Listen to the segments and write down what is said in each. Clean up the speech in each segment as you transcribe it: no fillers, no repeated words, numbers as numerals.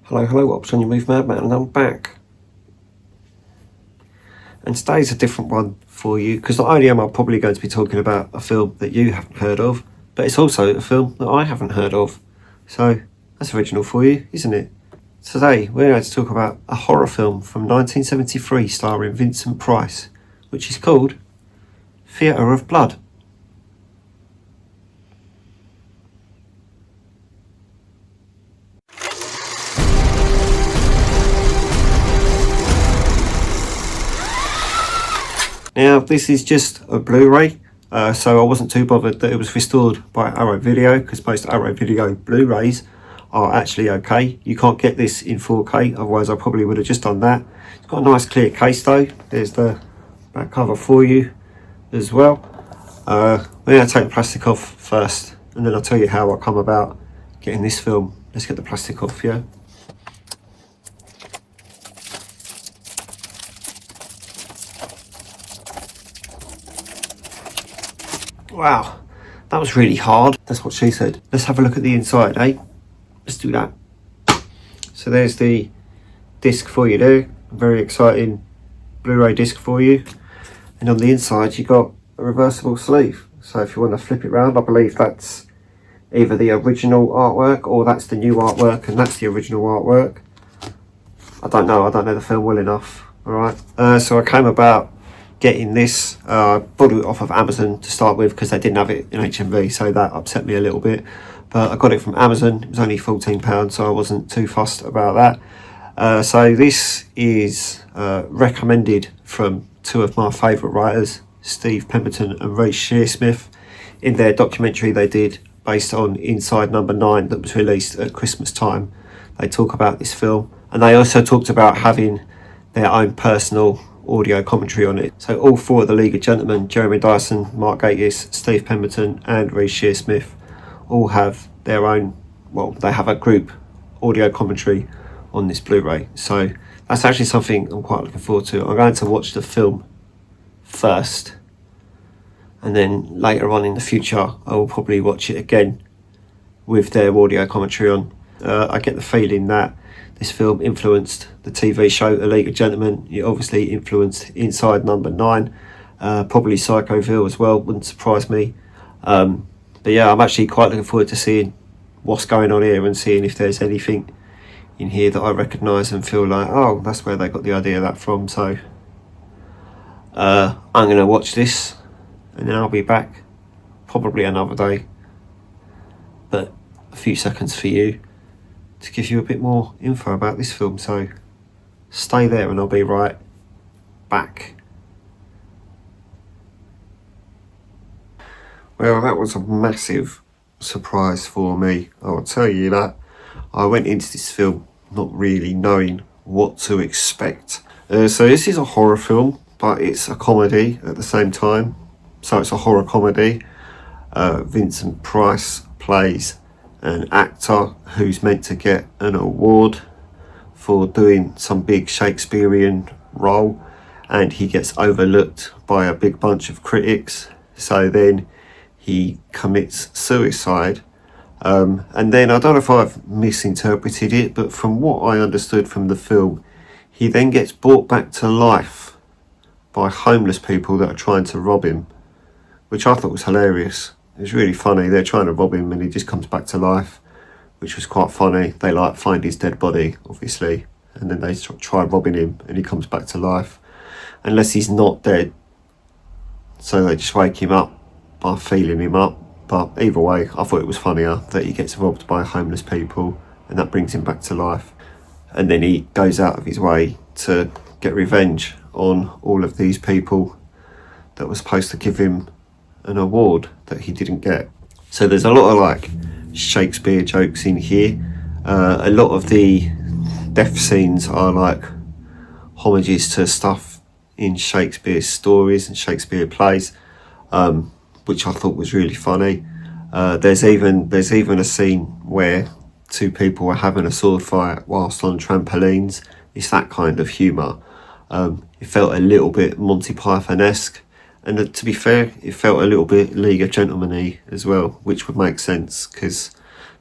Hello, what's on your move, Madman, and I'm back. And today's a different one for you, because not only am I probably going to be talking about a film that you haven't heard of, but it's also a film that I haven't heard of. So, that's original for you, isn't it? Today, we're going to talk about a horror film from 1973 starring Vincent Price, which is called Theatre of Blood. Now, this is just a Blu-ray, so I wasn't too bothered that it was restored by Arrow Video, because most Arrow Video Blu-rays are actually okay. You can't get this in 4K, otherwise I probably would have just done that. It's got a nice clear case though. There's the back cover for you as well. We're going to take the plastic off first, and then I'll tell you how I come about getting this film. Let's get the plastic off, yeah? Wow, that was really hard. That's what she said. Let's have a look at the inside, eh? Let's do that. So there's the disc for you there. A very exciting Blu-ray disc for you. And on the inside, you got a reversible sleeve. So if you want to flip it around, I believe that's either the original artwork or that's the new artwork, and that's the original artwork. I don't know the film well enough. All right. So I came about getting this. I bought it off of Amazon to start with because they didn't have it in HMV, so that upset me a little bit. But I got it from Amazon. It was only £14, so I wasn't too fussed about that. So this is recommended from two of my favourite writers, Steve Pemberton and Ray Shearsmith, in their documentary they did based on Inside Number 9 that was released at Christmas time. They talk about this film, and they also talked about having their own personal audio commentary on it. So all four of the League of Gentlemen, Jeremy Dyson, Mark Gatiss, Steve Pemberton and Ray Shearsmith, all have their own, well, they have a group audio commentary on this Blu-ray. So that's actually something I'm quite looking forward to. I'm going to watch the film first, and then later on in the future I will probably watch it again with their audio commentary on. I get the feeling that this film influenced the TV show A League of Gentlemen. It obviously influenced Inside Number 9, probably Psychoville as well, wouldn't surprise me. But yeah, I'm actually quite looking forward to seeing what's going on here and seeing if there's anything in here that I recognise and feel like, oh, that's where they got the idea of that from. So I'm going to watch this and then I'll be back probably another day, but a few seconds for you to give you a bit more info about this film. So stay there and I'll be right back. Well, that was a massive surprise for me, I'll tell you that. I went into this film not really knowing what to expect. So this is a horror film, but it's a comedy at the same time. So it's a horror comedy. Vincent Price plays an actor who's meant to get an award for doing some big Shakespearean role, and he gets overlooked by a big bunch of critics. So then he commits suicide. And then, I don't know if I've misinterpreted it, but from what I understood from the film, he then gets brought back to life by homeless people that are trying to rob him, which I thought was hilarious. It was really funny. They're trying to rob him and he just comes back to life, which was quite funny. They find his dead body, obviously, and then they try robbing him and he comes back to life, unless he's not dead. So they just wake him up by feeling him up. But either way, I thought it was funnier that he gets robbed by homeless people and that brings him back to life. And then he goes out of his way to get revenge on all of these people that were supposed to give him an award that he didn't get. So there's a lot of like Shakespeare jokes in here. A lot of the death scenes are like homages to stuff in Shakespeare's stories and Shakespeare plays, which I thought was really funny. There's even a scene where two people are having a sword fight whilst on trampolines. It's that kind of humour. It felt a little bit Monty Python-esque, and to be fair, it felt a little bit League of Gentlemen-y as well, which would make sense because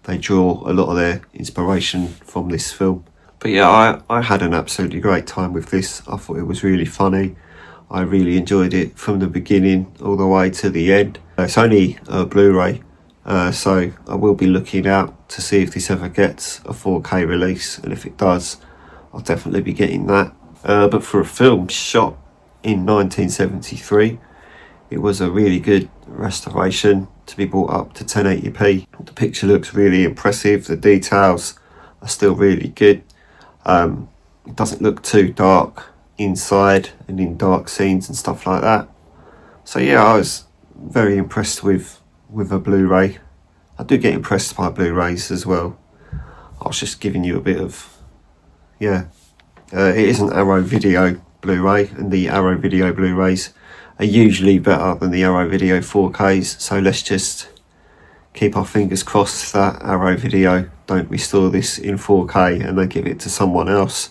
they draw a lot of their inspiration from this film. But yeah, I had an absolutely great time with this. I thought it was really funny. I really enjoyed it from the beginning all the way to the end. It's only a Blu-ray, so I will be looking out to see if this ever gets a 4K release, and if it does, I'll definitely be getting that. But for a film shot in 1973, it was a really good restoration to be brought up to 1080p. The picture looks really impressive. The details are still really good. It doesn't look too dark inside and in dark scenes and stuff like that. So yeah, I was very impressed with a Blu-ray. I do get impressed by Blu-rays as well. I was just giving you a bit of, yeah. It is an Arrow Video Blu-ray, and the Arrow Video Blu-rays are usually better than the Arrow Video 4Ks. So let's just keep our fingers crossed that Arrow Video don't restore this in 4K and they give it to someone else,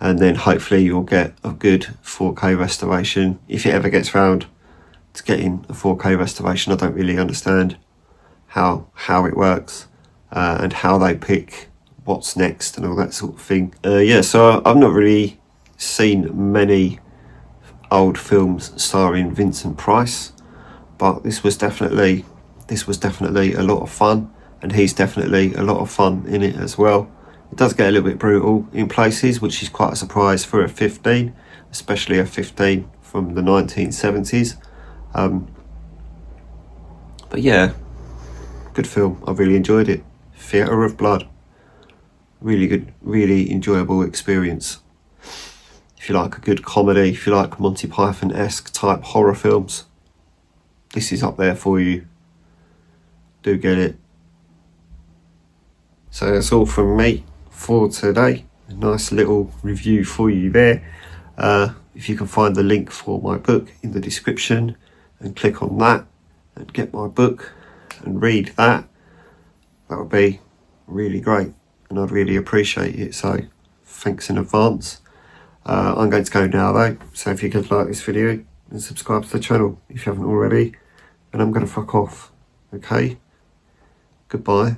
and then hopefully you'll get a good 4K restoration if it ever gets round to getting a 4K restoration. I don't really understand how it works and how they pick what's next and all that sort of thing. Yeah, so I've not really seen many old films starring Vincent Price, but this was definitely a lot of fun, and he's definitely a lot of fun in it as well. It does get a little bit brutal in places, which is quite a surprise for a 15, especially a 15 from the 1970s. But yeah, good film. I really enjoyed it. Theatre of Blood. Really good, really enjoyable experience. If you like a good comedy, if you like Monty Python-esque type horror films, this is up there for you. Do get it. So that's all from me for today. A nice little review for you there. If you can find the link for my book in the description and click on that and get my book and read that, that would be really great, and I'd really appreciate it. So thanks in advance. I'm going to go now though, so if you could like this video and subscribe to the channel if you haven't already, and I'm going to fuck off. Okay, goodbye.